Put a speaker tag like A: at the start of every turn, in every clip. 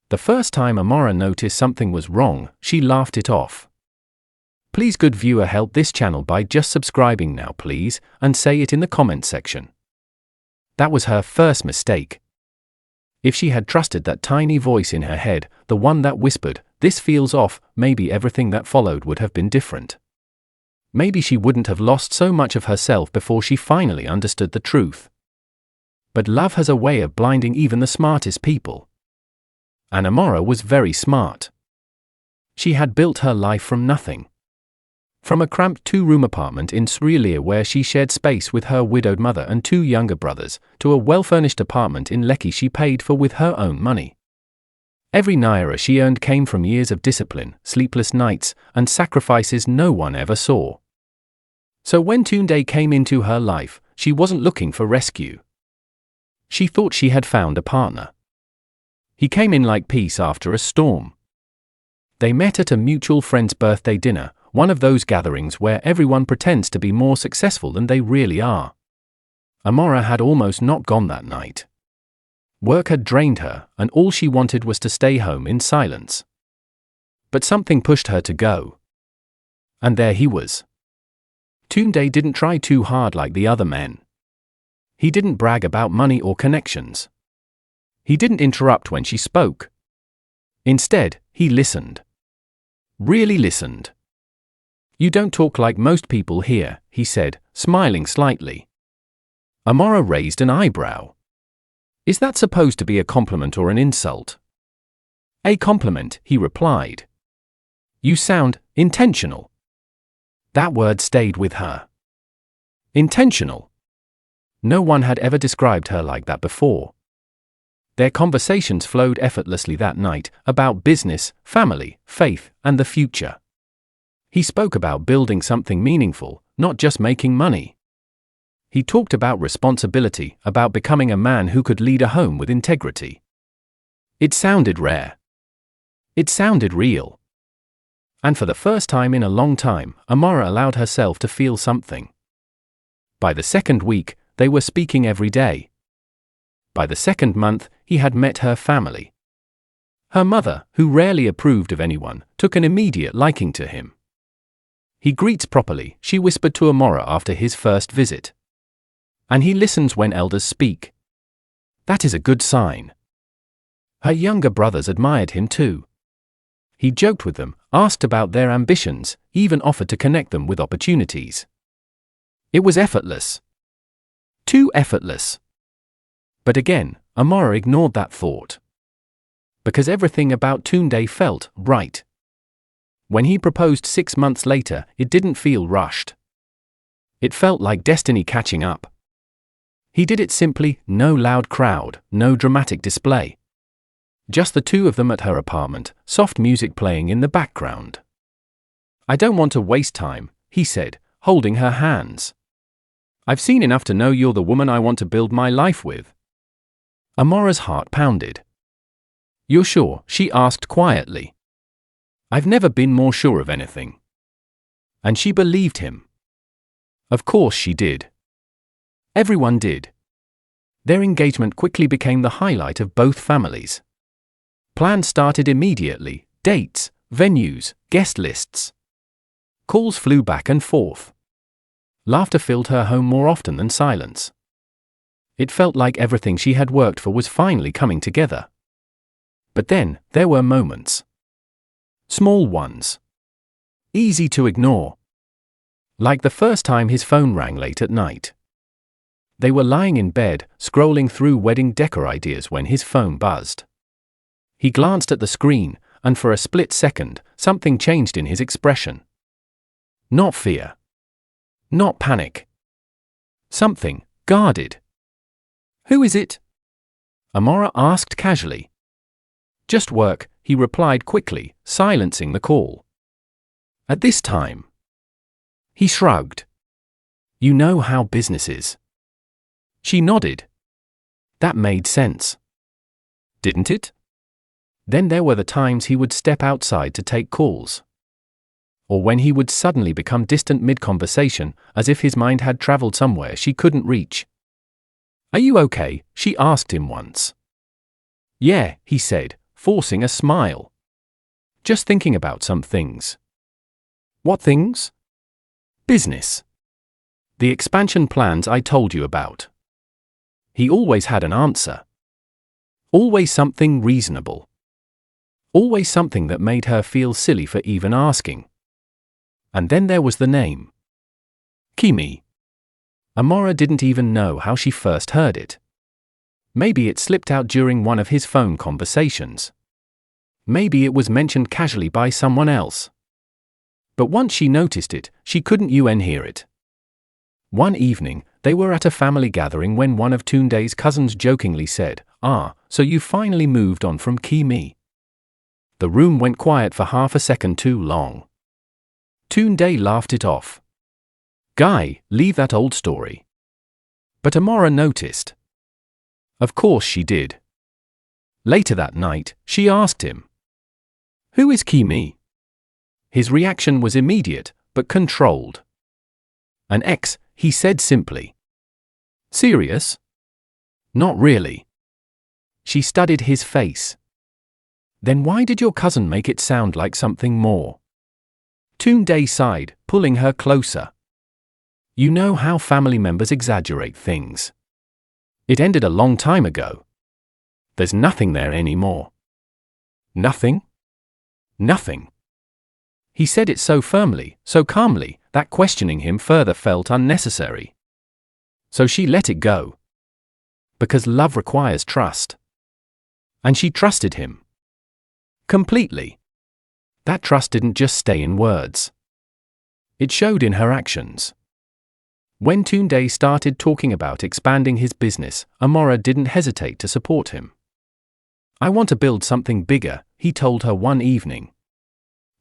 A: The first time Amara noticed something was wrong, she laughed it off. Please, good viewer, help this channel by just subscribing now please, and say it in the comment section. That was her first mistake. If she had trusted that tiny voice in her head, the one that whispered, "This feels off," maybe everything that followed would have been different. Maybe she wouldn't have lost so much of herself before she finally understood the truth. But love has a way of blinding even the smartest people. And Amara was very smart. She had built her life from nothing. From a cramped 2-room apartment in Sri Lanka where she shared space with her widowed mother and 2 younger brothers, to a well-furnished apartment in Lekki she paid for with her own money. Every naira she earned came from years of discipline, sleepless nights, and sacrifices no one ever saw. So when Tunde came into her life, she wasn't looking for rescue. She thought she had found a partner. He came in like peace after a storm. They met at a mutual friend's birthday dinner, one of those gatherings where everyone pretends to be more successful than they really are. Amara had almost not gone that night. Work had drained her, and all she wanted was to stay home in silence. But something pushed her to go. And there he was. Tunde didn't try too hard like the other men. He didn't brag about money or connections. He didn't interrupt when she spoke. Instead, he listened. Really listened. "You don't talk like most people here," he said, smiling slightly. Amara raised an eyebrow. "Is that supposed to be a compliment or an insult?" "A compliment," he replied. "You sound intentional." That word stayed with her. Intentional. No one had ever described her like that before. Their conversations flowed effortlessly that night, about business, family, faith, and the future. He spoke about building something meaningful, not just making money. He talked about responsibility, about becoming a man who could lead a home with integrity. It sounded rare. It sounded real. And for the first time in a long time, Amara allowed herself to feel something. By the second week, they were speaking every day. By the second month, he had met her family. Her mother, who rarely approved of anyone, took an immediate liking to him. "He greets properly," she whispered to Amara after his first visit. "And he listens when elders speak. That is a good sign." Her younger brothers admired him too. He joked with them, asked about their ambitions, even offered to connect them with opportunities. It was effortless. Too effortless. But again, Amara ignored that thought. Because everything about Tunde felt right. When he proposed 6 months later, it didn't feel rushed. It felt like destiny catching up. He did it simply, no loud crowd, no dramatic display. Just the 2 of them at her apartment, soft music playing in the background. "I don't want to waste time," he said, holding her hands. "I've seen enough to know you're the woman I want to build my life with." Amara's heart pounded. "You're sure?" she asked quietly. "I've never been more sure of anything." And she believed him. Of course she did. Everyone did. Their engagement quickly became the highlight of both families. Plans started immediately, dates, venues, guest lists. Calls flew back and forth. Laughter filled her home more often than silence. It felt like everything she had worked for was finally coming together. But then, there were moments. Small ones. Easy to ignore. Like the first time his phone rang late at night. They were lying in bed, scrolling through wedding decor ideas when his phone buzzed. He glanced at the screen, and for a split second, something changed in his expression. Not fear. Not panic. Something guarded. "Who is it?" Amara asked casually. "Just work," he replied quickly, silencing the call. "At this time?" He shrugged. "You know how business is." She nodded. That made sense. Didn't it? Then there were the times he would step outside to take calls. Or when he would suddenly become distant mid-conversation, as if his mind had traveled somewhere she couldn't reach. "Are you okay?" she asked him once. "Yeah," he said, forcing a smile. Just thinking about some things. What things? Business. The expansion plans I told you about. He always had an answer. Always something reasonable. Always something that made her feel silly for even asking. And then there was the name. Kimi. Amara didn't even know how she first heard it. Maybe it slipped out during one of his phone conversations. Maybe it was mentioned casually by someone else. But once she noticed it, she couldn't hear it. One evening, they were at a family gathering when one of Tunde's cousins jokingly said, so you finally moved on from Kimi. The room went quiet for half a second too long. Tunde laughed it off. Guy, leave that old story. But Amara noticed. Of course she did. Later that night, she asked him, "Who is Kimi?" His reaction was immediate, but controlled. "An ex," he said simply. "Serious?" "Not really." She studied his face. "Then why did your cousin make it sound like something more?" Tunde sighed, pulling her closer. "You know how family members exaggerate things. It ended a long time ago. There's nothing there anymore." "Nothing?" "Nothing." He said it so firmly, so calmly, that questioning him further felt unnecessary. So she let it go. Because love requires trust. And she trusted him. Completely. That trust didn't just stay in words. It showed in her actions. When Tunde started talking about expanding his business, Amara didn't hesitate to support him. "I want to build something bigger," he told her one evening.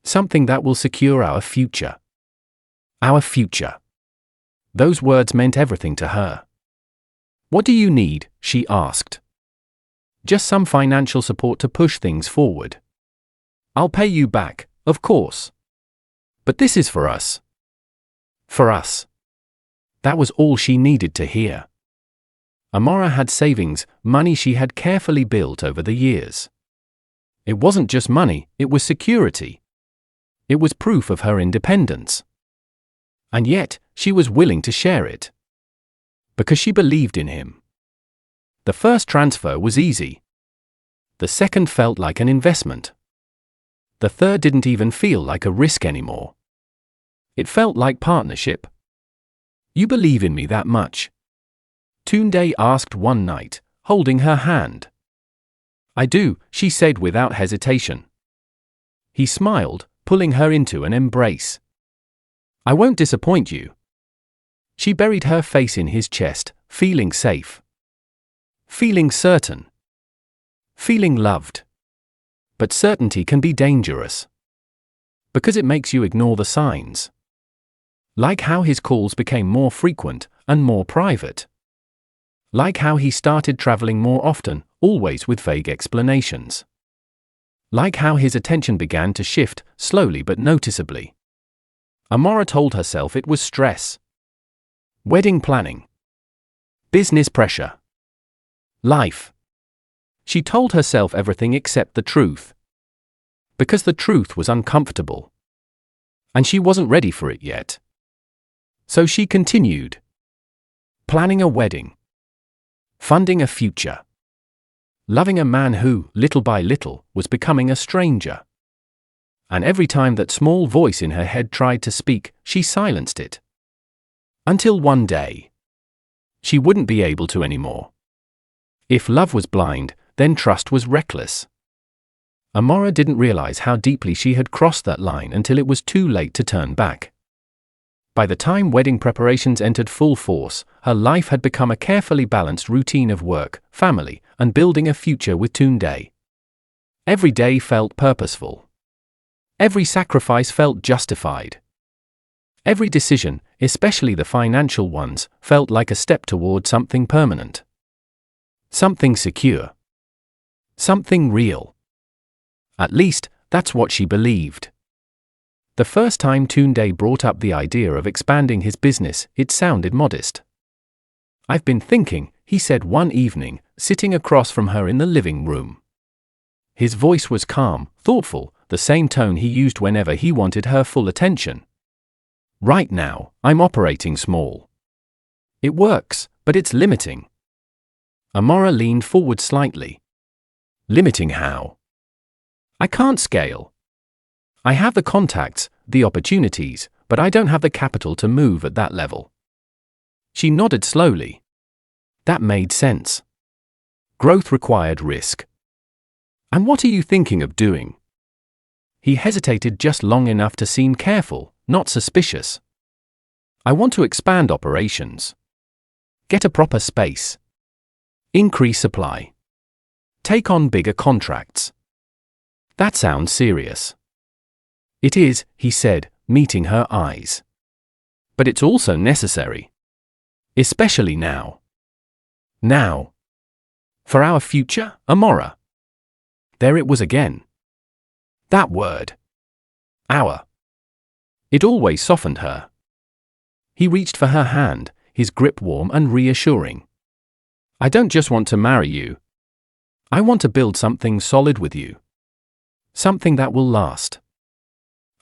A: "Something that will secure our future." Our future. Those words meant everything to her. "What do you need?" she asked. "Just some financial support to push things forward. I'll pay you back, of course. But this is for us." For us. That was all she needed to hear. Amara had savings, money she had carefully built over the years. It wasn't just money, it was security. It was proof of her independence. And yet, she was willing to share it. Because she believed in him. The first transfer was easy. The second felt like an investment. The third didn't even feel like a risk anymore. It felt like partnership. "You believe in me that much?" Tunde asked one night, holding her hand. "I do," she said without hesitation. He smiled, pulling her into an embrace. "I won't disappoint you." She buried her face in his chest, feeling safe. Feeling certain. Feeling loved. But certainty can be dangerous. Because it makes you ignore the signs. Like how his calls became more frequent and more private. Like how he started traveling more often, always with vague explanations. Like how his attention began to shift, slowly but noticeably. Amara told herself it was stress. Wedding planning. Business pressure. Life. She told herself everything except the truth. Because the truth was uncomfortable. And she wasn't ready for it yet. So she continued. Planning a wedding. Funding a future. Loving a man who, little by little, was becoming a stranger. And every time that small voice in her head tried to speak, she silenced it. Until one day. She wouldn't be able to anymore. If love was blind, then trust was reckless. Amara didn't realize how deeply she had crossed that line until it was too late to turn back. By the time wedding preparations entered full force, her life had become a carefully balanced routine of work, family, and building a future with Tunde. Every day felt purposeful. Every sacrifice felt justified. Every decision, especially the financial ones, felt like a step toward something permanent. Something secure. Something real. At least, that's what she believed. The first time Tunde brought up the idea of expanding his business, it sounded modest. "I've been thinking," he said one evening, sitting across from her in the living room. His voice was calm, thoughtful, the same tone he used whenever he wanted her full attention. Right now, I'm operating small. It works, but it's limiting. Amara leaned forward slightly. Limiting how? I can't scale. I have the contacts, the opportunities, but I don't have the capital to move at that level. She nodded slowly. That made sense. Growth required risk. And what are you thinking of doing? He hesitated just long enough to seem careful, not suspicious. I want to expand operations. Get a proper space. Increase supply. Take on bigger contracts. That sounds serious. It is, he said, meeting her eyes. But it's also necessary. Especially now. Now. For our future, Amara. There it was again. That word. Our. It always softened her. He reached for her hand, his grip warm and reassuring. I don't just want to marry you. I want to build something solid with you. Something that will last.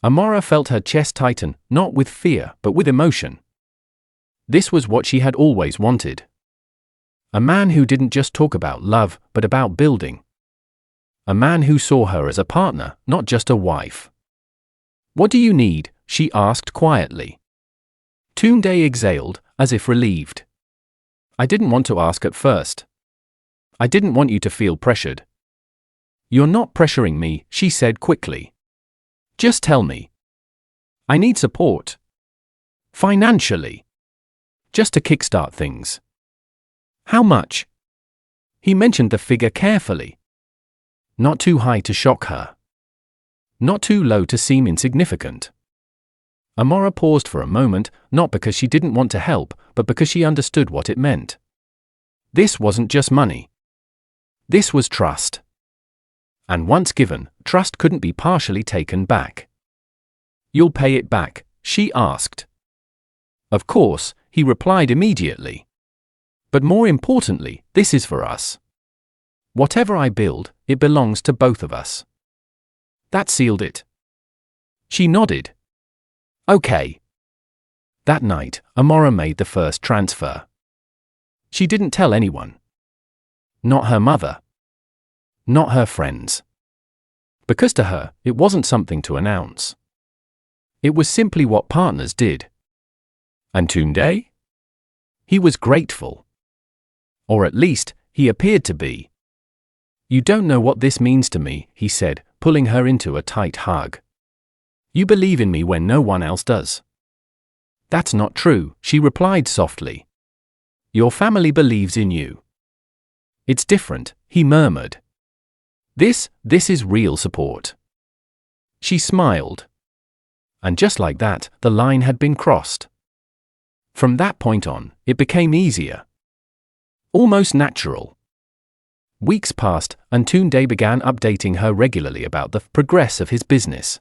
A: Amara felt her chest tighten, not with fear, but with emotion. This was what she had always wanted. A man who didn't just talk about love, but about building. A man who saw her as a partner, not just a wife. What do you need? She asked quietly. Tunde exhaled, as if relieved. I didn't want to ask at first. I didn't want you to feel pressured. You're not pressuring me, she said quickly. Just tell me. I need support. Financially. Just to kickstart things. How much? He mentioned the figure carefully. Not too high to shock her. Not too low to seem insignificant. Amara paused for a moment, not because she didn't want to help, but because she understood what it meant. This wasn't just money. This was trust. And once given, trust couldn't be partially taken back. You'll pay it back, she asked. Of course, he replied immediately. But more importantly, this is for us. Whatever I build, it belongs to both of us. That sealed it. She nodded. Okay. That night, Amara made the first transfer. She didn't tell anyone. Not her mother. Not her friends. Because to her, it wasn't something to announce. It was simply what partners did. And Tunde? He was grateful. Or at least, he appeared to be. You don't know what this means to me, he said, pulling her into a tight hug. You believe in me when no one else does. That's not true, she replied softly. Your family believes in you. It's different, he murmured. This is real support. She smiled. And just like that, the line had been crossed. From that point on, it became easier. Almost natural. Weeks passed, and Tunde began updating her regularly about the progress of his business.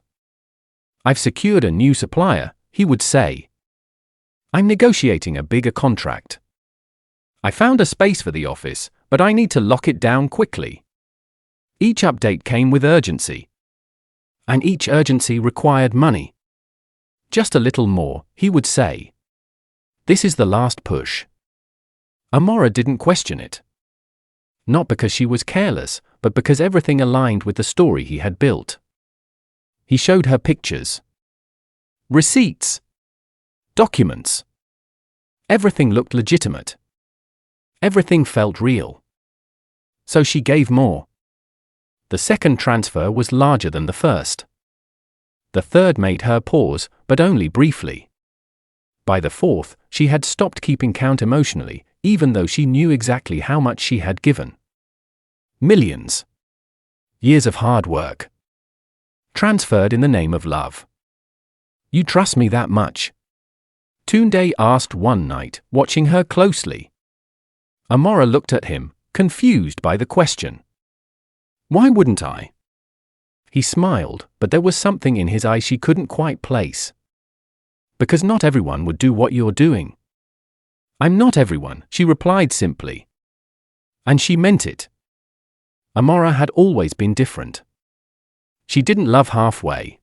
A: I've secured a new supplier, he would say. I'm negotiating a bigger contract. I found a space for the office, but I need to lock it down quickly. Each update came with urgency. And each urgency required money. Just a little more, he would say. This is the last push. Amara didn't question it. Not because she was careless, but because everything aligned with the story he had built. He showed her pictures. Receipts. Documents. Everything looked legitimate. Everything felt real. So she gave more. The second transfer was larger than the first. The third made her pause, but only briefly. By the fourth, she had stopped keeping count emotionally, even though she knew exactly how much she had given. Millions. Years of hard work. Transferred in the name of love. You trust me that much? Tunde asked one night, watching her closely. Amara looked at him, confused by the question. Why wouldn't I? He smiled, but there was something in his eyes she couldn't quite place. Because not everyone would do what you're doing. I'm not everyone, she replied simply. And she meant it. Amara had always been different. She didn't love halfway.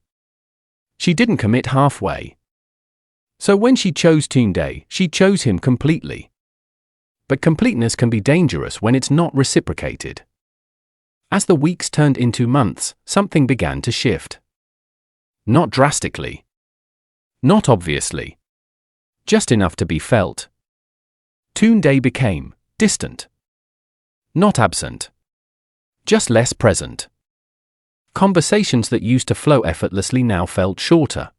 A: She didn't commit halfway. So when she chose Tunde, she chose him completely. But completeness can be dangerous when it's not reciprocated. As the weeks turned into months, something began to shift. Not drastically. Not obviously. Just enough to be felt. Tunde became distant. Not absent. Just less present. Conversations that used to flow effortlessly now felt shorter.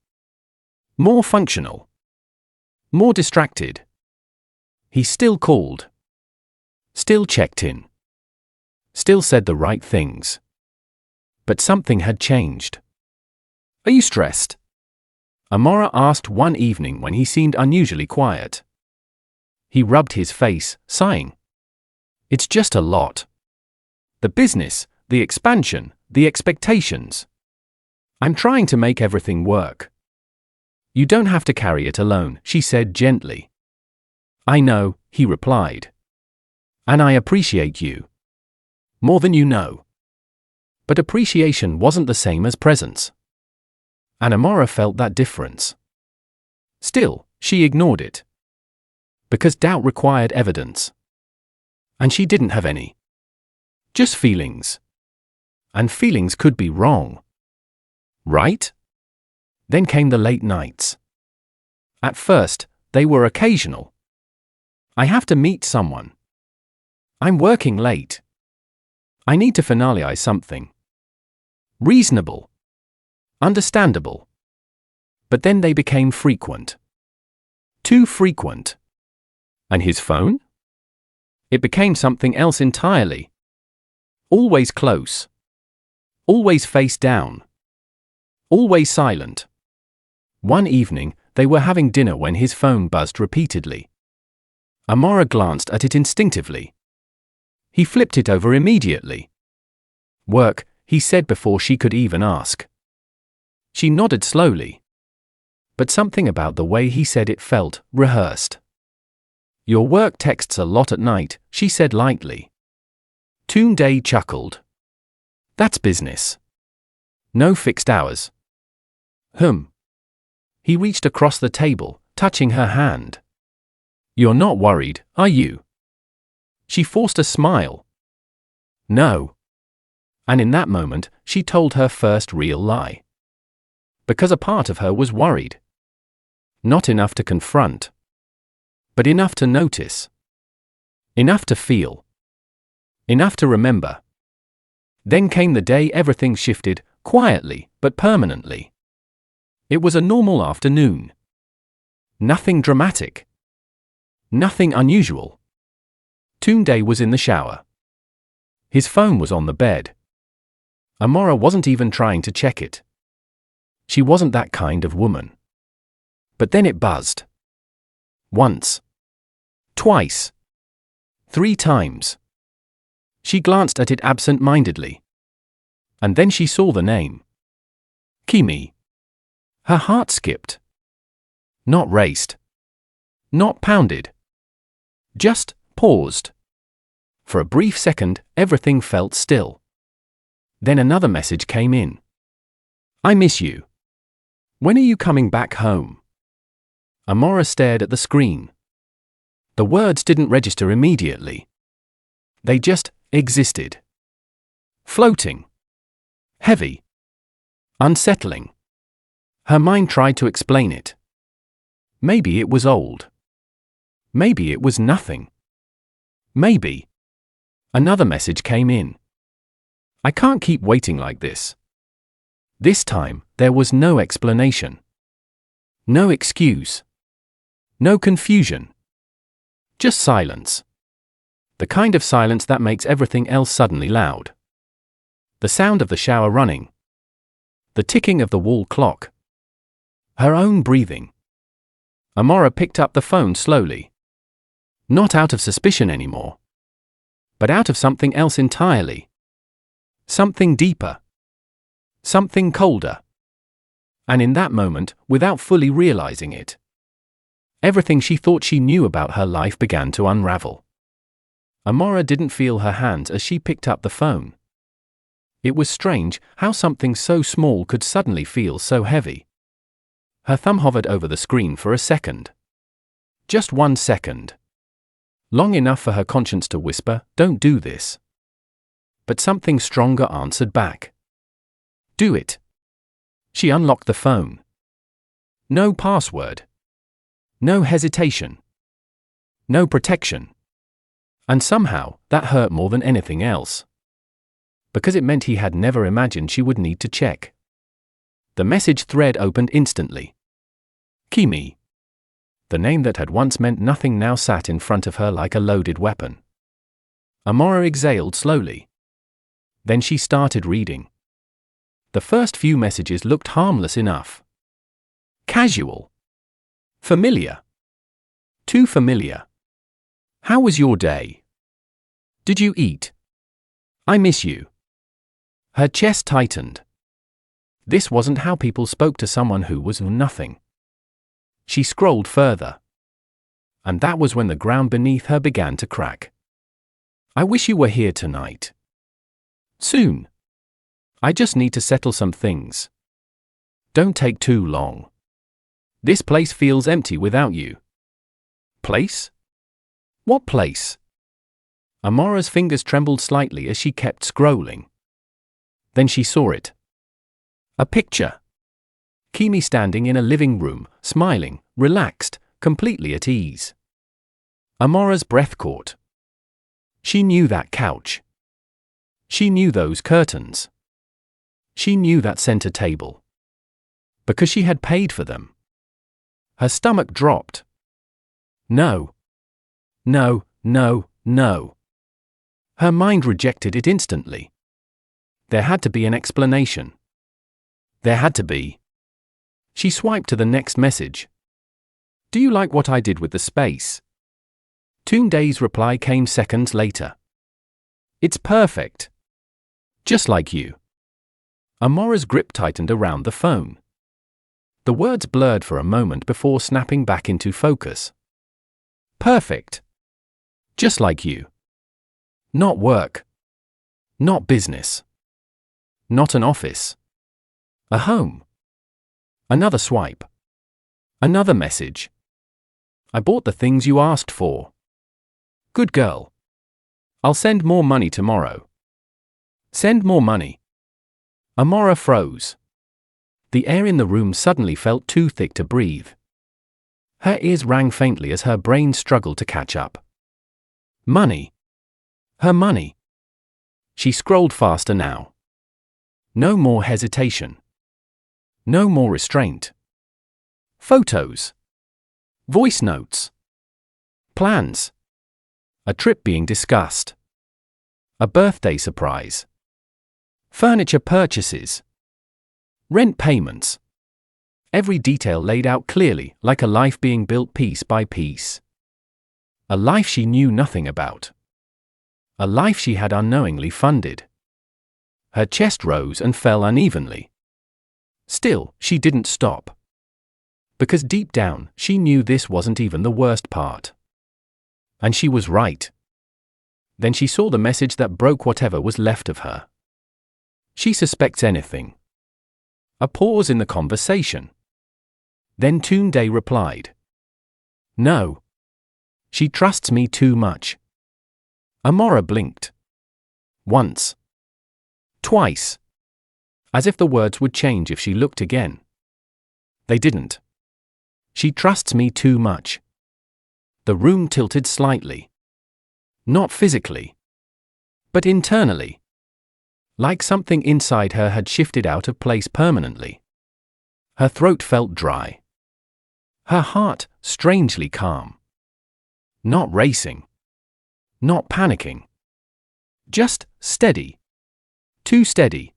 A: More functional. More distracted. He still called. Still checked in. Still said the right things. But something had changed. "Are you stressed?" Amara asked one evening when he seemed unusually quiet. He rubbed his face, sighing. "It's just a lot. The business, the expansion, the expectations. I'm trying to make everything work." "You don't have to carry it alone," she said gently. "I know," he replied. "And I appreciate you. More than you know." But appreciation wasn't the same as presence. And Amara felt that difference. Still, she ignored it. Because doubt required evidence. And she didn't have any. Just feelings. And feelings could be wrong. Right? Then came the late nights. At first, they were occasional. "I have to meet someone. I'm working late. I need to finalize something." Reasonable. Understandable. But then they became frequent. Too frequent. And his phone? It became something else entirely. Always close. Always face down. Always silent. One evening, they were having dinner when his phone buzzed repeatedly. Amara glanced at it instinctively. He flipped it over immediately. "Work," he said before she could even ask. She nodded slowly. But something about the way he said it felt rehearsed. "Your work texts a lot at night," she said lightly. Tunde chuckled. "That's business. No fixed hours." He reached across the table, touching her hand. "You're not worried, are you?" She forced a smile. "No." And in that moment, she told her first real lie. Because a part of her was worried. Not enough to confront. But enough to notice. Enough to feel. Enough to remember. Then came the day everything shifted, quietly, but permanently. It was a normal afternoon. Nothing dramatic. Nothing unusual. Tunde was in the shower. His phone was on the bed. Amara wasn't even trying to check it. She wasn't that kind of woman. But then it buzzed. Once. Twice. 3 times. She glanced at it absent-mindedly. And then she saw the name. Kimi. Her heart skipped. Not raced. Not pounded. Just paused. For a brief second, everything felt still. Then another message came in. "I miss you. When are you coming back home?" Amara stared at the screen. The words didn't register immediately. They just existed. Floating. Heavy. Unsettling. Her mind tried to explain it. Maybe it was old. Maybe it was nothing. Maybe. Another message came in. "I can't keep waiting like this." This time, there was no explanation. No excuse. No confusion. Just silence. The kind of silence that makes everything else suddenly loud. The sound of the shower running. The ticking of the wall clock. Her own breathing. Amara picked up the phone slowly. Not out of suspicion anymore. But out of something else entirely. Something deeper. Something colder. And in that moment, without fully realizing it, everything she thought she knew about her life began to unravel. Amara didn't feel her hands as she picked up the phone. It was strange how something so small could suddenly feel so heavy. Her thumb hovered over the screen for a second. Just 1 second. Long enough for her conscience to whisper, "Don't do this." But something stronger answered back. "Do it." She unlocked the phone. No password. No hesitation. No protection. And somehow, that hurt more than anything else. Because it meant he had never imagined she would need to check. The message thread opened instantly. Kimi. The name that had once meant nothing now sat in front of her like a loaded weapon. Amara exhaled slowly. Then she started reading. The first few messages looked harmless enough. Casual. Familiar. Too familiar. How was your day? Did you eat? I miss you. Her chest tightened. This wasn't how people spoke to someone who was nothing. She scrolled further. And that was when the ground beneath her began to crack. I wish you were here tonight. Soon. I just need to settle some things. Don't take too long. This place feels empty without you. Place? What place? Amara's fingers trembled slightly as she kept scrolling. Then she saw it. A picture. Kimi standing in a living room, smiling, relaxed, completely at ease. Amara's breath caught. She knew that couch. She knew those curtains. She knew that center table. Because she had paid for them. Her stomach dropped. No. No, no, no. Her mind rejected it instantly. There had to be an explanation. There had to be. She swiped to the next message. Do you like what I did with the space? Tunde's reply came seconds later. It's perfect. Just like you. Amara's grip tightened around the phone. The words blurred for a moment before snapping back into focus. Perfect. Just like you. Not work. Not business. Not an office. A home. Another swipe. Another message. I bought the things you asked for. Good girl. I'll send more money tomorrow. Send more money. Amara froze. The air in the room suddenly felt too thick to breathe. Her ears rang faintly as her brain struggled to catch up. Money. Her money. She scrolled faster now. No more hesitation. No more restraint. Photos. Voice notes. Plans. A trip being discussed. A birthday surprise. Furniture purchases. Rent payments. Every detail laid out clearly, like a life being built piece by piece. A life she knew nothing about. A life she had unknowingly funded. Her chest rose and fell unevenly. Still, she didn't stop. Because deep down, she knew this wasn't even the worst part. And she was right. Then she saw the message that broke whatever was left of her. She suspects anything. A pause in the conversation. Then Tunde replied. No. She trusts me too much. Amara blinked. Once. Twice. As if the words would change if she looked again. They didn't. She trusts me too much. The room tilted slightly. Not physically. But internally. Like something inside her had shifted out of place permanently. Her throat felt dry. Her heart strangely calm. Not racing. Not panicking. Just steady. Too steady.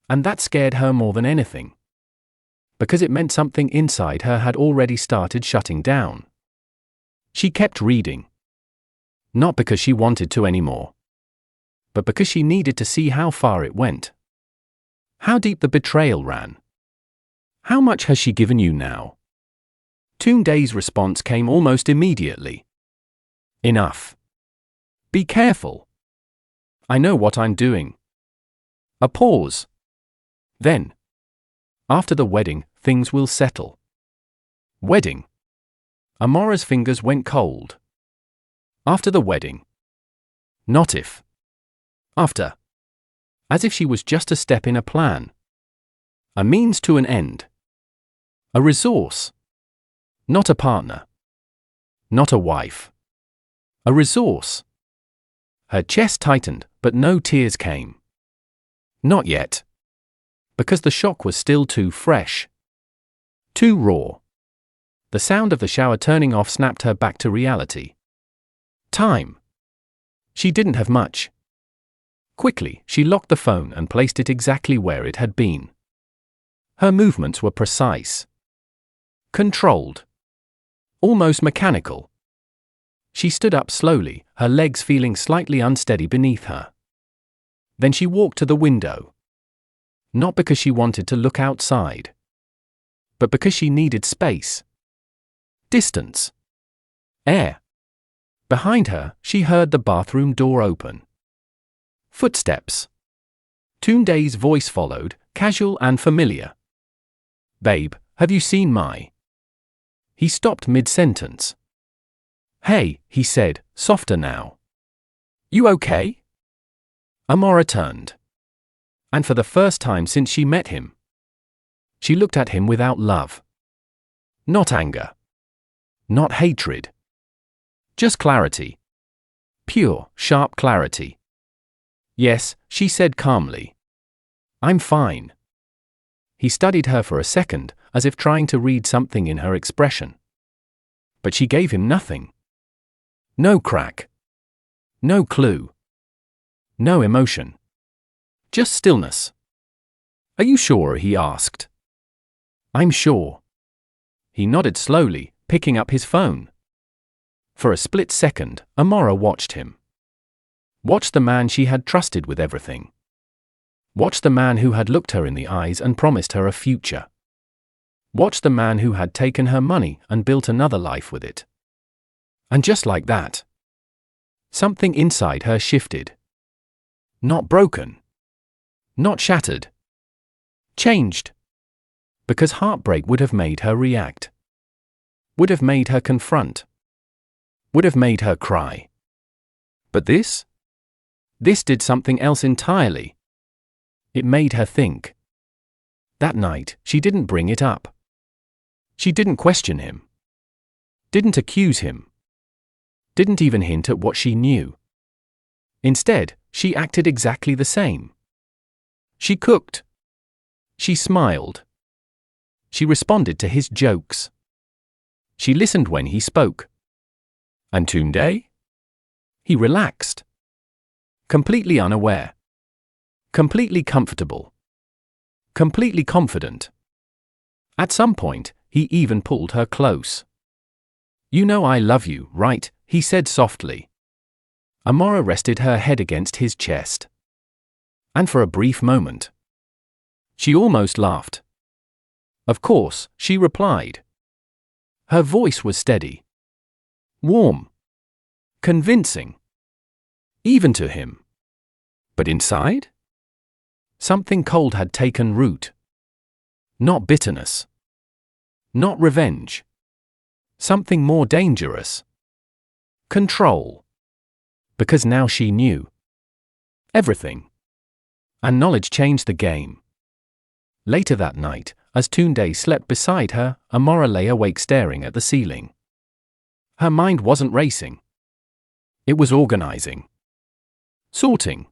A: And that scared her more than anything. Because it meant something inside her had already started shutting down. She kept reading. Not because she wanted to anymore. But because she needed to see how far it went. How deep the betrayal ran. How much has she given you now? Tunde's response came almost immediately. Enough. Be careful. I know what I'm doing. A pause. Then, after the wedding, things will settle. Wedding. Amara's fingers went cold. After the wedding. Not if. After. As if she was just a step in a plan. A means to an end. A resource. Not a partner. Not a wife. A resource. Her chest tightened, but no tears came. Not yet. Because the shock was still too fresh. Too raw. The sound of the shower turning off snapped her back to reality. Time. She didn't have much. Quickly, she locked the phone and placed it exactly where it had been. Her movements were precise. Controlled. Almost mechanical. She stood up slowly, her legs feeling slightly unsteady beneath her. Then she walked to the window. Not because she wanted to look outside, but because she needed space. Distance. Air. Behind her, she heard the bathroom door open. Footsteps. Tunde's voice followed, casual and familiar. "Babe, have you seen my..." He stopped mid-sentence. "Hey," he said, softer now. "You okay?" Amara turned. And for the first time since she met him, she looked at him without love. Not anger. Not hatred. Just clarity. Pure, sharp clarity. "Yes," she said calmly. "I'm fine." He studied her for a second, as if trying to read something in her expression. But she gave him nothing. No crack. No clue. No emotion. Just stillness. "Are you sure?" he asked. "I'm sure." He nodded slowly, picking up his phone. For a split second, Amara watched him. Watched the man she had trusted with everything. Watched the man who had looked her in the eyes and promised her a future. Watched the man who had taken her money and built another life with it. And just like that, something inside her shifted. Not broken. Not shattered. Changed. Because heartbreak would have made her react. Would have made her confront. Would have made her cry. But this? This did something else entirely. It made her think. That night, she didn't bring it up. She didn't question him. Didn't accuse him. Didn't even hint at what she knew. Instead, she acted exactly the same. She cooked. She smiled. She responded to his jokes. She listened when he spoke. And Tunde? He relaxed. Completely unaware. Completely comfortable. Completely confident. At some point, he even pulled her close. "You know I love you, right?" he said softly. Amara rested her head against his chest. And for a brief moment, she almost laughed. "Of course," she replied. Her voice was steady. Warm. Convincing. Even to him. But inside? Something cold had taken root. Not bitterness. Not revenge. Something more dangerous. Control. Because now she knew. Everything. And knowledge changed the game. Later that night, as Tunde slept beside her, Amara lay awake staring at the ceiling. Her mind wasn't racing. It was organizing. Sorting.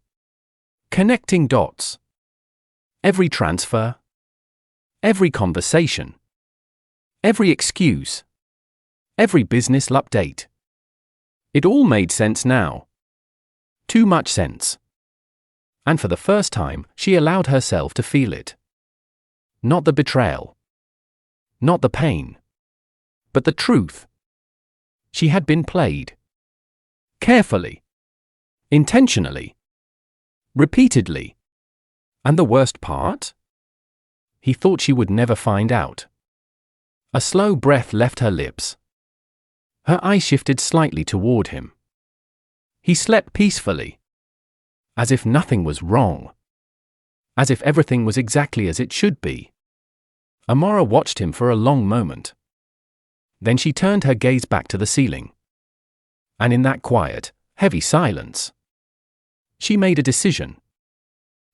A: Connecting dots. Every transfer. Every conversation. Every excuse. Every business update. It all made sense now. Too much sense. And for the first time, she allowed herself to feel it. Not the betrayal. Not the pain. But the truth. She had been played. Carefully. Intentionally. Repeatedly. And the worst part? He thought she would never find out. A slow breath left her lips. Her eyes shifted slightly toward him. He slept peacefully. As if nothing was wrong. as if everything was exactly as it should be. Amara watched him for a long moment. Then she turned her gaze back to the ceiling. And in that quiet, heavy silence, she made a decision.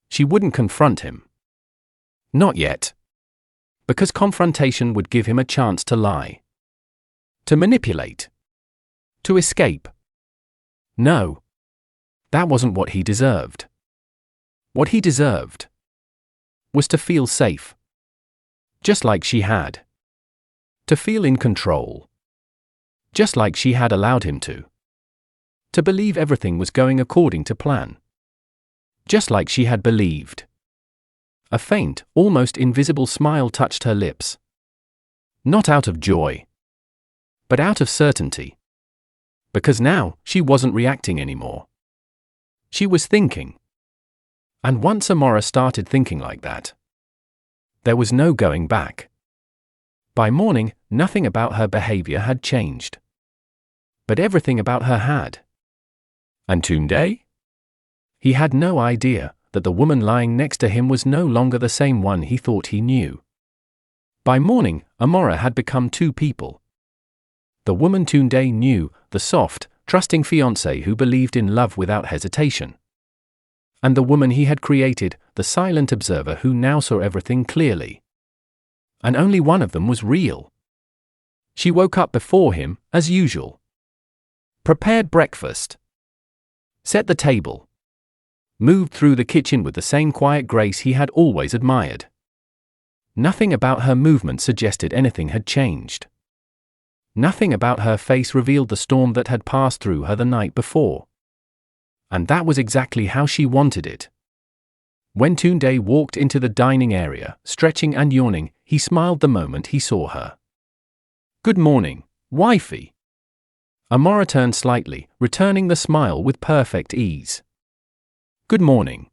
A: She wouldn't confront him. Not yet. Because confrontation would give him a chance to lie. To manipulate. To escape. No. That wasn't what he deserved. What he deserved was to feel safe. Just like she had. To feel in control. Just like she had allowed him to. To believe everything was going according to plan. Just like she had believed. A faint, almost invisible smile touched her lips. Not out of joy, but out of certainty. Because now, she wasn't reacting anymore. She was thinking. And once Amara started thinking like that, there was no going back. By morning, nothing about her behavior had changed. But everything about her had. And Tunde? He had no idea that the woman lying next to him was no longer the same one he thought he knew. By morning, Amara had become two people. The woman Tunde knew, the soft, trusting fiancé who believed in love without hesitation. And the woman he had created, the silent observer who now saw everything clearly. And only one of them was real. She woke up before him, as usual. Prepared breakfast. Set the table. Moved through the kitchen with the same quiet grace he had always admired. Nothing about her movement suggested anything had changed. Nothing about her face revealed the storm that had passed through her the night before. And that was exactly how she wanted it. When Tunde walked into the dining area, stretching and yawning, he smiled the moment he saw her. "Good morning, wifey." Amara turned slightly, returning the smile with perfect ease. "Good morning."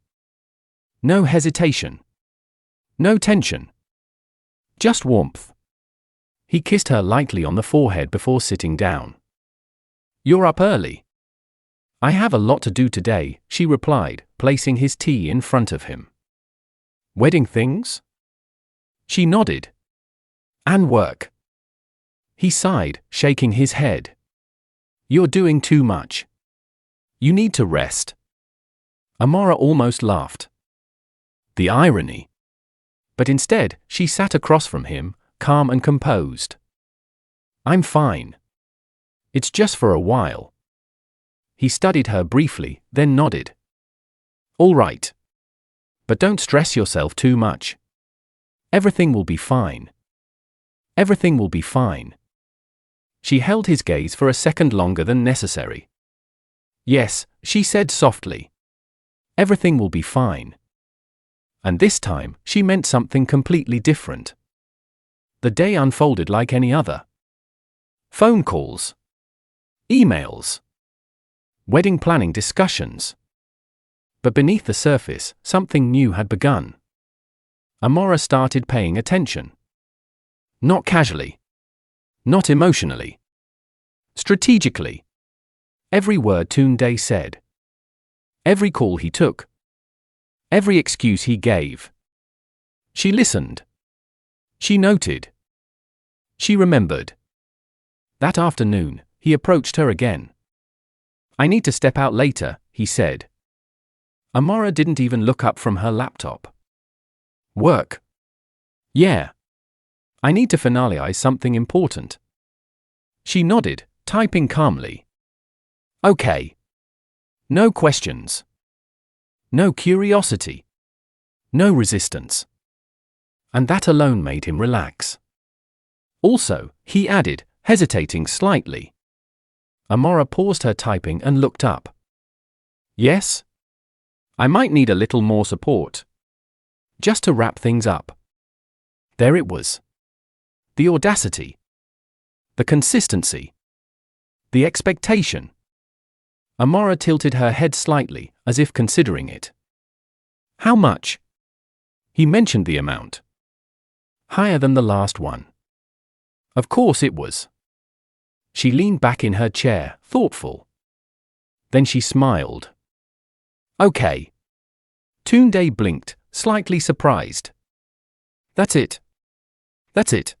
A: No hesitation. No tension. Just warmth. He kissed her lightly on the forehead before sitting down. "You're up early." "I have a lot to do today," she replied, placing his tea in front of him. "Wedding things?" She nodded. "And work." He sighed, shaking his head. "You're doing too much. You need to rest." Amara almost laughed. The irony. But instead, she sat across from him, calm and composed. "I'm fine. It's just for a while." He studied her briefly, then nodded. "All right. But don't stress yourself too much. Everything will be fine. Everything will be fine." She held his gaze for a second longer than necessary. "Yes," she said softly. "Everything will be fine." And this time, she meant something completely different. The day unfolded like any other. Phone calls. Emails. Wedding planning discussions. But beneath the surface, something new had begun. Amara started paying attention. Not casually. Not emotionally. Strategically. Every word Tunde said. Every call he took. Every excuse he gave. She listened. She noted. She remembered. That afternoon, he approached her again. "I need to step out later," he said. Amara didn't even look up from her laptop. "Work?" "Yeah. I need to finalize something important." She nodded, typing calmly. "Okay." No questions. No curiosity. No resistance. And that alone made him relax. "Also," he added, hesitating slightly. Amara paused her typing and looked up. "Yes? I might need a little more support. Just to wrap things up." There it was. The audacity. The consistency. The expectation. Amara tilted her head slightly, as if considering it. "How much?" He mentioned the amount. "Higher than the last one." Of course it was. She leaned back in her chair, thoughtful. Then she smiled. "Okay." Tunde blinked, slightly surprised. That's it. That's it.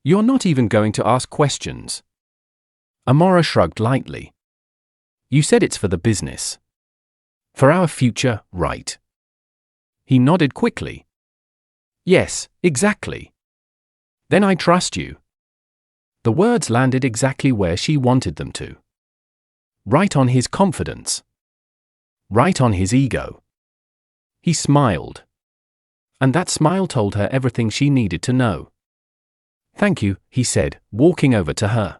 A: You're not even going to ask questions. Amara shrugged lightly. You said it's for the business. For our future, right? He nodded quickly. Yes, exactly. Then I trust you. The words landed exactly where she wanted them to. Right on his confidence. Right on his ego. He smiled. And that smile told her everything she needed to know. Thank you, he said, walking over to her.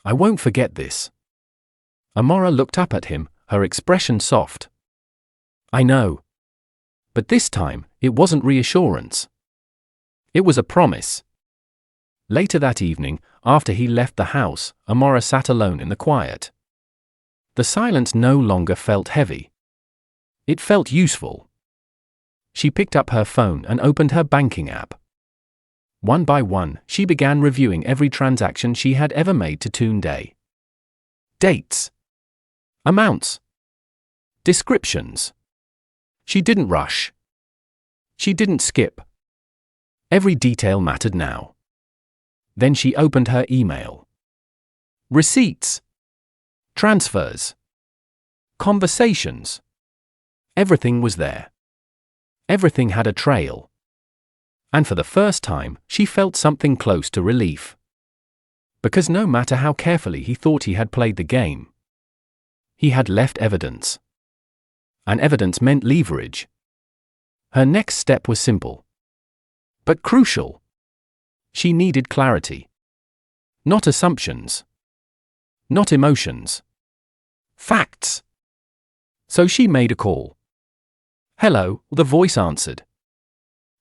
A: I won't forget this. Amara looked up at him, her expression soft. I know. But this time, it wasn't reassurance. It was a promise. Later that evening, after he left the house, Amara sat alone in the quiet. The silence no longer felt heavy. It felt useful. She picked up her phone and opened her banking app. One by one, she began reviewing every transaction she had ever made to Toonday. Dates. Amounts. Descriptions. She didn't rush. She didn't skip. Every detail mattered now. Then she opened her email. Receipts. Transfers. Conversations. Everything was there. Everything had a trail. And for the first time, she felt something close to relief. Because no matter how carefully he thought he had played the game, he had left evidence. And evidence meant leverage. Her next step was simple. But crucial. She needed clarity. Not assumptions. Not emotions. Facts. So she made a call. Hello, the voice answered.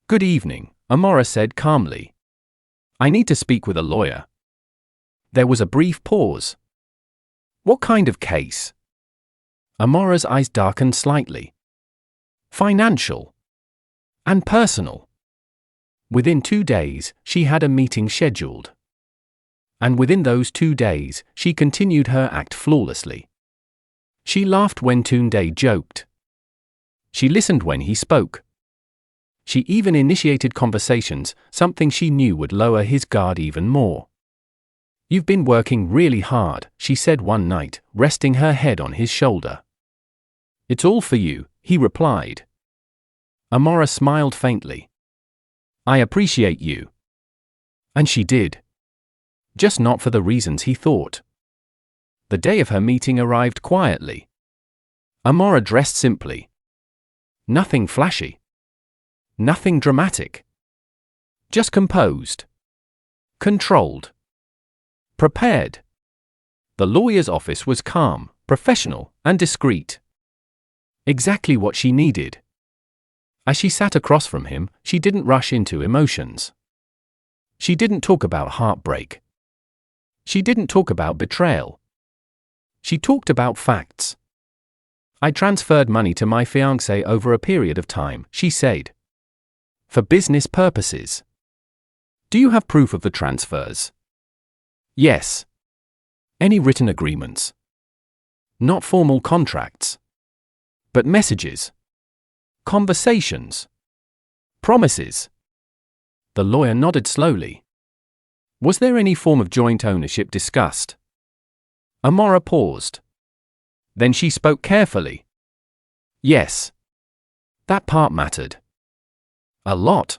A: Good evening, Amara said calmly. I need to speak with a lawyer. There was a brief pause. What kind of case? Amara's eyes darkened slightly. Financial. And personal. Within 2 days, she had a meeting scheduled. And within those 2 days, she continued her act flawlessly. She laughed when Toonday joked. She listened when he spoke. She even initiated conversations, something she knew would lower his guard even more. You've been working really hard, she said one night, resting her head on his shoulder. It's all for you, he replied. Amara smiled faintly. I appreciate you. And she did. Just not for the reasons he thought. The day of her meeting arrived quietly. Amara dressed simply. Nothing flashy. Nothing dramatic. Just composed. Controlled. Prepared. The lawyer's office was calm, professional, and discreet. Exactly what she needed. As she sat across from him, she didn't rush into emotions. She didn't talk about heartbreak. She didn't talk about betrayal. She talked about facts. I transferred money to my fiancé over a period of time, she said. For business purposes. Do you have proof of the transfers? Yes. Any written agreements? Not formal contracts. But messages. Conversations. Promises. The lawyer nodded slowly. Was there any form of joint ownership discussed? Amara paused. Then she spoke carefully. Yes. That part mattered. A lot.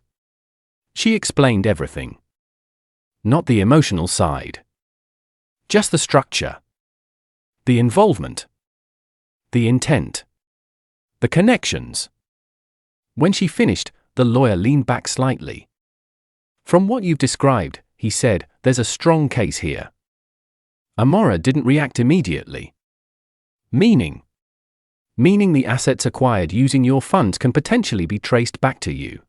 A: She explained everything. Not the emotional side. Just the structure. The involvement. The intent. The connections. When she finished, the lawyer leaned back slightly. From what you've described, he said, there's a strong case here. Amara didn't react immediately. Meaning? Meaning the assets acquired using your funds can potentially be traced back to you.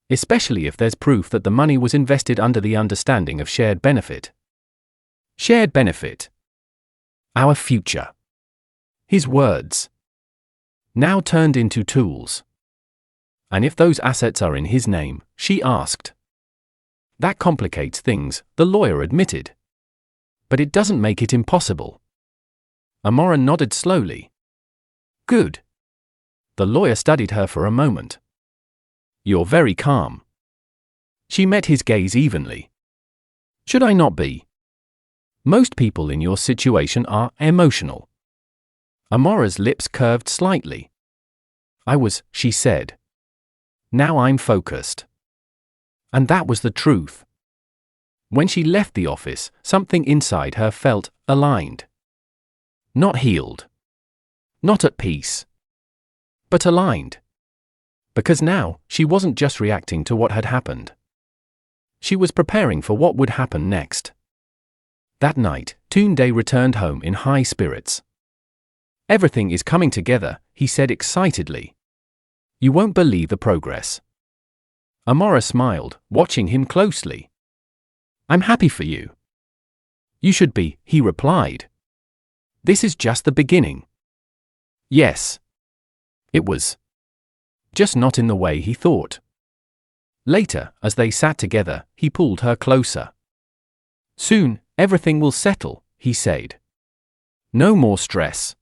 A: Especially if there's proof that the money was invested under the understanding of shared benefit. Shared benefit. Our future. His words. Now turned into tools. And if those assets are in his name, she asked. That complicates things, the lawyer admitted. But it doesn't make it impossible. Amara nodded slowly. Good. The lawyer studied her for a moment. You're very calm. She met his gaze evenly. Should I not be? Most people in your situation are emotional. Amara's lips curved slightly. I was, she said. Now I'm focused. And that was the truth. When she left the office, something inside her felt aligned. Not healed. Not at peace. But aligned. Because now, she wasn't just reacting to what had happened. She was preparing for what would happen next. That night, Tunde returned home in high spirits. Everything is coming together, he said excitedly. You won't believe the progress. Amara smiled, watching him closely. I'm happy for you. You should be, he replied. This is just the beginning. Yes. It was. Just not in the way he thought. Later, as they sat together, he pulled her closer. Soon, everything will settle, he said. No more stress.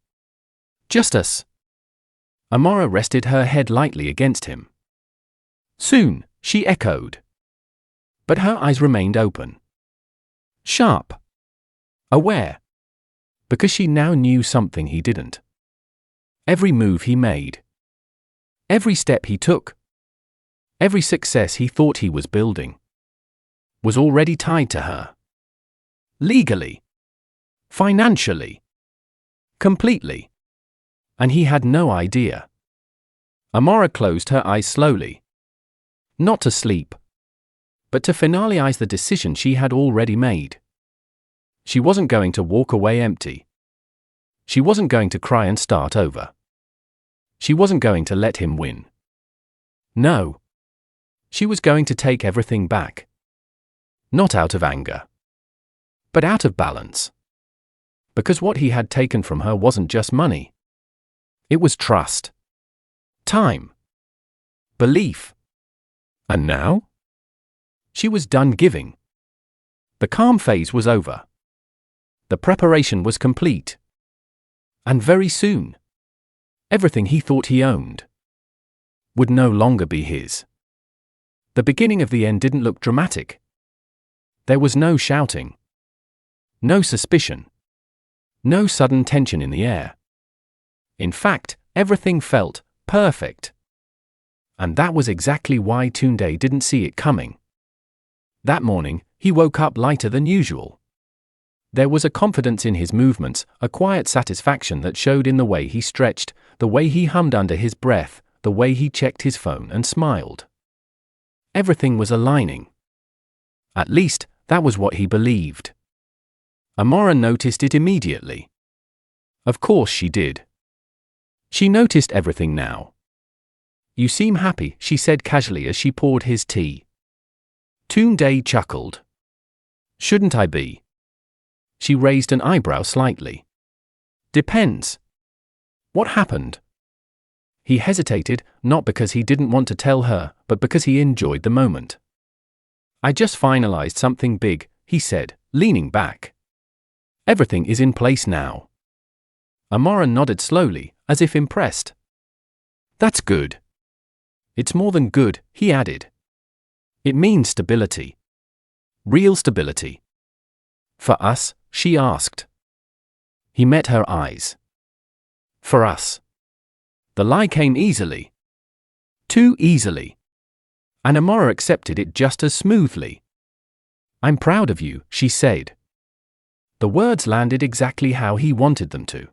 A: Just us. Amara rested her head lightly against him. Soon, she echoed. But her eyes remained open. Sharp. Aware. Because she now knew something he didn't. Every move he made. Every step he took. Every success he thought he was building. Was already tied to her. Legally. Financially. Completely. And he had no idea. Amara closed her eyes slowly. Not to sleep. But to finalize the decision she had already made. She wasn't going to walk away empty. She wasn't going to cry and start over. She wasn't going to let him win. No. She was going to take everything back. Not out of anger. But out of balance. Because what he had taken from her wasn't just money. It was trust. Time. Belief. And now? She was done giving. The calm phase was over. The preparation was complete. And very soon, everything he thought he owned would no longer be his. The beginning of the end didn't look dramatic. There was no shouting. No suspicion. No sudden tension in the air. In fact, everything felt perfect. And that was exactly why Tunde didn't see it coming. That morning, he woke up lighter than usual. There was a confidence in his movements, a quiet satisfaction that showed in the way he stretched, the way he hummed under his breath, the way he checked his phone and smiled. Everything was aligning. At least, that was what he believed. Amara noticed it immediately. Of course she did. She noticed everything now. You seem happy, she said casually as she poured his tea. Tunde chuckled. Shouldn't I be? She raised an eyebrow slightly. Depends. What happened? He hesitated, not because he didn't want to tell her, but because he enjoyed the moment. I just finalized something big, he said, leaning back. Everything is in place now. Amara nodded slowly, as if impressed. That's good. It's more than good, he added. It means stability. Real stability. For us? She asked. He met her eyes. For us. The lie came easily. Too easily. And Amara accepted it just as smoothly. I'm proud of you, she said. The words landed exactly how he wanted them to.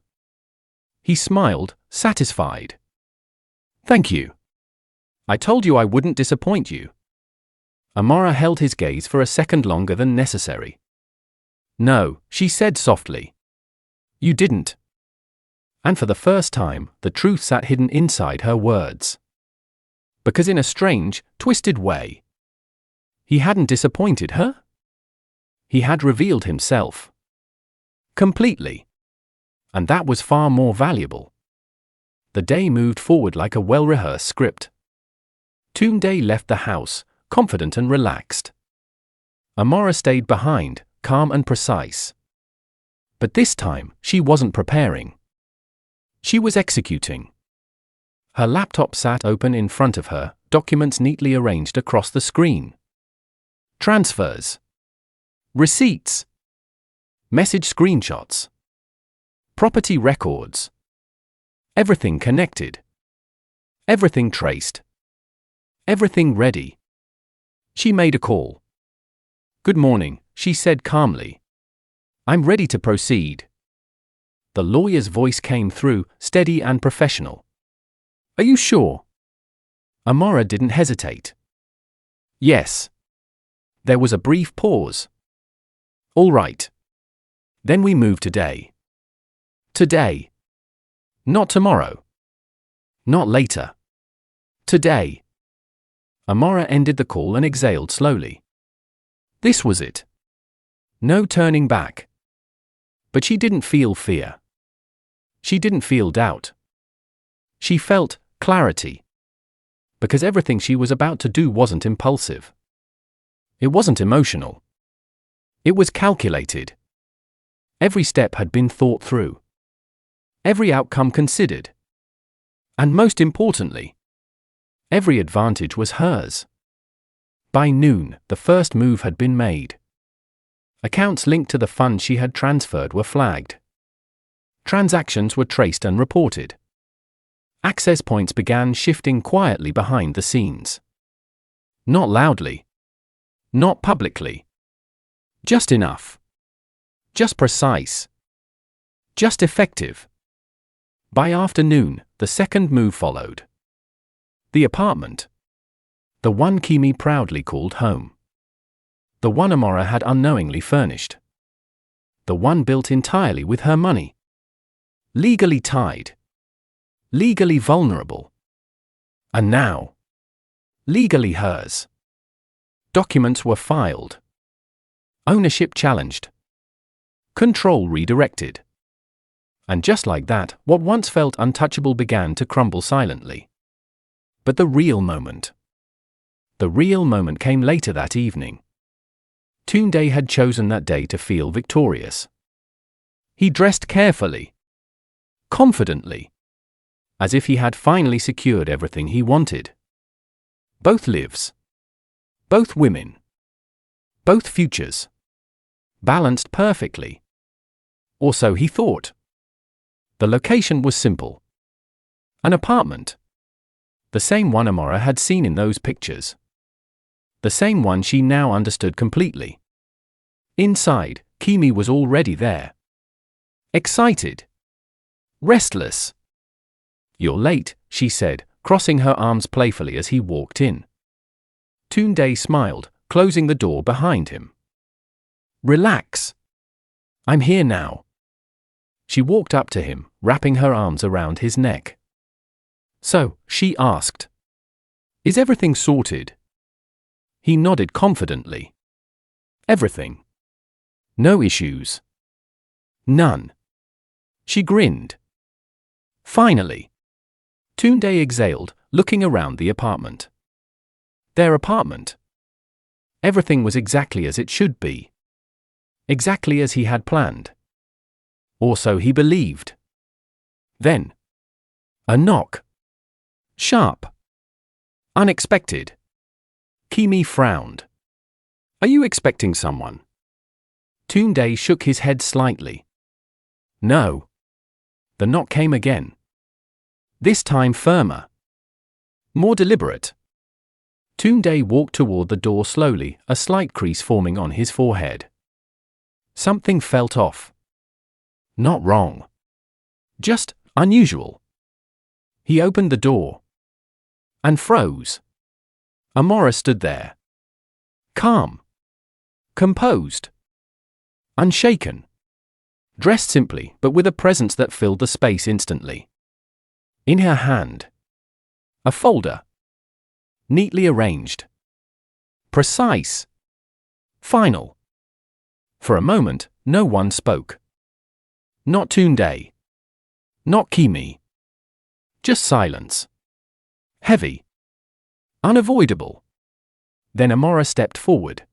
A: He smiled, satisfied. Thank you. I told you I wouldn't disappoint you. Amara held his gaze for a second longer than necessary. No, she said softly. You didn't. And for the first time, the truth sat hidden inside her words. Because in a strange, twisted way, he hadn't disappointed her. He had revealed himself. Completely. And that was far more valuable. The day moved forward like a well-rehearsed script. Tunde left the house, confident and relaxed. Amara stayed behind, calm and precise. But this time, she wasn't preparing. She was executing. Her laptop sat open in front of her, documents neatly arranged across the screen. Transfers. Receipts. Message screenshots. Property records. Everything connected. Everything traced. Everything ready. She made a call. "Good morning," she said calmly. "I'm ready to proceed." The lawyer's voice came through, steady and professional. "Are you sure?" Amara didn't hesitate. "Yes." There was a brief pause. "All right. Then we move today." "Today. Not tomorrow. Not later. Today." Amara ended the call and exhaled slowly. This was it. No turning back. But she didn't feel fear. She didn't feel doubt. She felt clarity. Because everything she was about to do wasn't impulsive. It wasn't emotional. It was calculated. Every step had been thought through. Every outcome considered. And most importantly, every advantage was hers. By noon, the first move had been made. Accounts linked to the funds she had transferred were flagged. Transactions were traced and reported. Access points began shifting quietly behind the scenes. Not loudly. Not publicly. Just enough. Just precise. Just effective. By afternoon, the second move followed. The apartment. The one Kimi proudly called home. The one Amara had unknowingly furnished. The one built entirely with her money. Legally tied. Legally vulnerable. And now, legally hers. Documents were filed. Ownership challenged. Control redirected. And just like that, what once felt untouchable began to crumble silently. But the real moment came later that evening. Tunde had chosen that day to feel victorious. He dressed carefully. Confidently. As if he had finally secured everything he wanted. Both lives. Both women. Both futures. Balanced perfectly. Or so he thought. The location was simple. An apartment. The same one Amara had seen in those pictures. The same one she now understood completely. Inside, Kimi was already there. Excited. Restless. "You're late," she said, crossing her arms playfully as he walked in. Tunde smiled, closing the door behind him. "Relax. I'm here now." She walked up to him, wrapping her arms around his neck. "So," she asked, "is everything sorted?" He nodded confidently. "Everything. No issues." "None." She grinned. "Finally." Tunde exhaled, looking around the apartment. Their apartment. Everything was exactly as it should be. Exactly as he had planned. Or so he believed. Then. A knock. Sharp. Unexpected. Kimi frowned. "Are you expecting someone?" Tunde shook his head slightly. "No." The knock came again. This time firmer. More deliberate. Tunde walked toward the door slowly, a slight crease forming on his forehead. Something felt off. Not wrong. Just unusual. He opened the door. And froze. Amara stood there. Calm. Composed. Unshaken. Dressed simply, but with a presence that filled the space instantly. In her hand. A folder. Neatly arranged. Precise. Final. For a moment, no one spoke. Not Tunde. Not Kimi. Just silence. Heavy. Unavoidable. Then Amara stepped forward.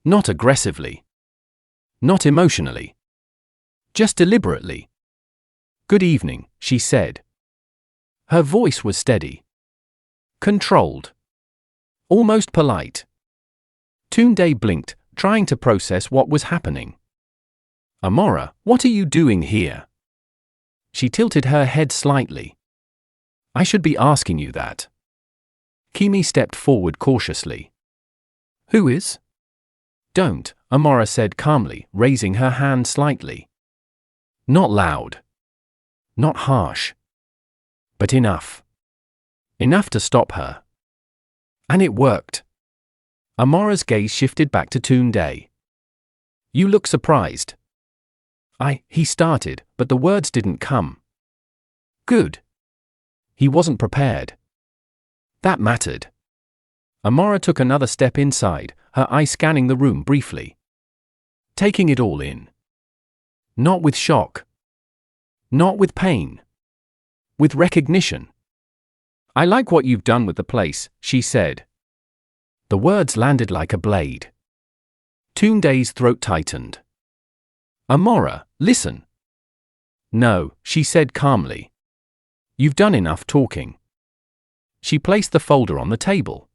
A: Not aggressively. Not emotionally. Just deliberately. "Good evening," she said. Her voice was steady. Controlled. Almost polite. Tunde blinked, trying to process what was happening. Amara, what are you doing here? She tilted her head slightly. I should be asking you that. Kimi stepped forward cautiously. Who is? Don't, Amara said calmly, raising her hand slightly. Not loud. Not harsh. But enough. Enough to stop her. And it worked. Amara's gaze shifted back to Tunde. You look surprised. He started, but the words didn't come. Good. He wasn't prepared. That mattered. Amara took another step inside, her eyes scanning the room briefly. Taking it all in. Not with shock. Not with pain. With recognition. I like what you've done with the place, she said. The words landed like a blade. Tunde's throat tightened. Amara, listen. No, she said calmly. You've done enough talking. She placed the folder on the table.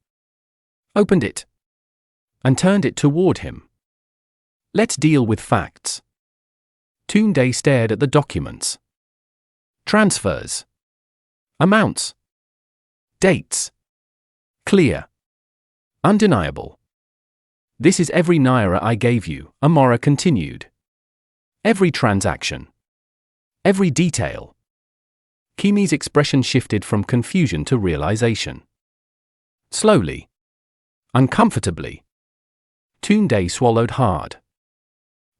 A: Opened it. And turned it toward him. Let's deal with facts. Tunde stared at the documents. Transfers. Amounts. Dates. Clear. Undeniable. This is every naira I gave you, Amara continued. Every transaction. Every detail. Kimi's expression shifted from confusion to realization. Slowly. Uncomfortably. Tunde swallowed hard.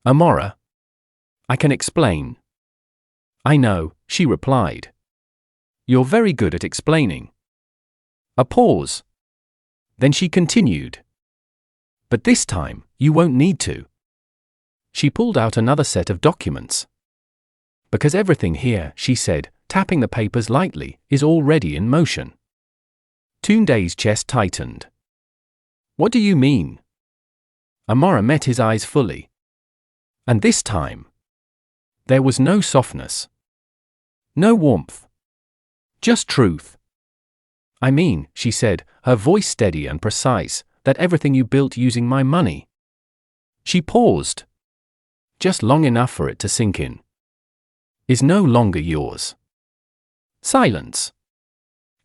A: Amara. I can explain. I know, she replied. You're very good at explaining. A pause. Then she continued. But this time, you won't need to. She pulled out another set of documents. Because everything here, she said, tapping the papers lightly, is already in motion. Tunde's chest tightened. What do you mean? Amara met his eyes fully. And this time, there was no softness. No warmth. Just truth. I mean, she said, her voice steady and precise, that everything you built using my money. She paused. Just long enough for it to sink in. Is no longer yours. Silence.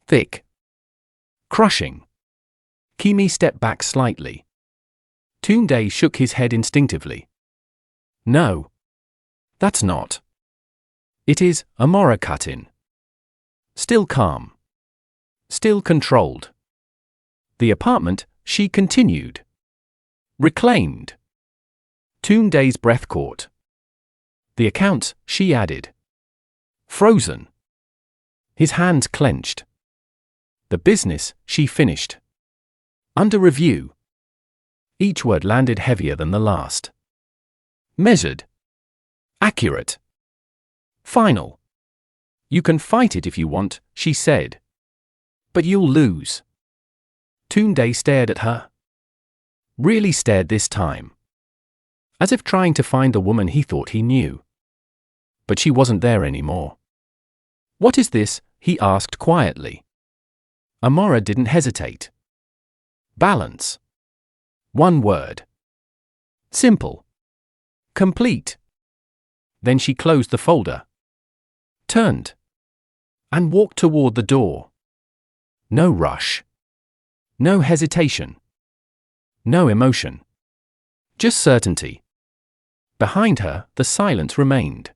A: Thick. Crushing. Kimi stepped back slightly. Tunde shook his head instinctively. No. That's not. It is, Amara cut in. Still calm. Still controlled. The apartment, she continued. Reclaimed. Tunde's breath caught. The accounts, she added. Frozen. His hands clenched. The business, she finished. Under review. Each word landed heavier than the last. Measured. Accurate. Final. You can fight it if you want, she said. But you'll lose. Tunde stared at her. Really stared this time. As if trying to find the woman he thought he knew. But she wasn't there anymore. What is this? He asked quietly. Amara didn't hesitate. Balance. One word. Simple. Complete. Then she closed the folder. Turned. And walked toward the door. No rush. No hesitation. No emotion. Just certainty. Behind her, the silence remained.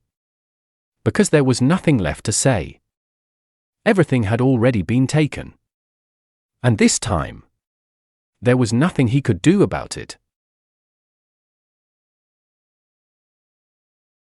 A: Because there was nothing left to say. Everything had already been taken. And this time, there was nothing he could do about it.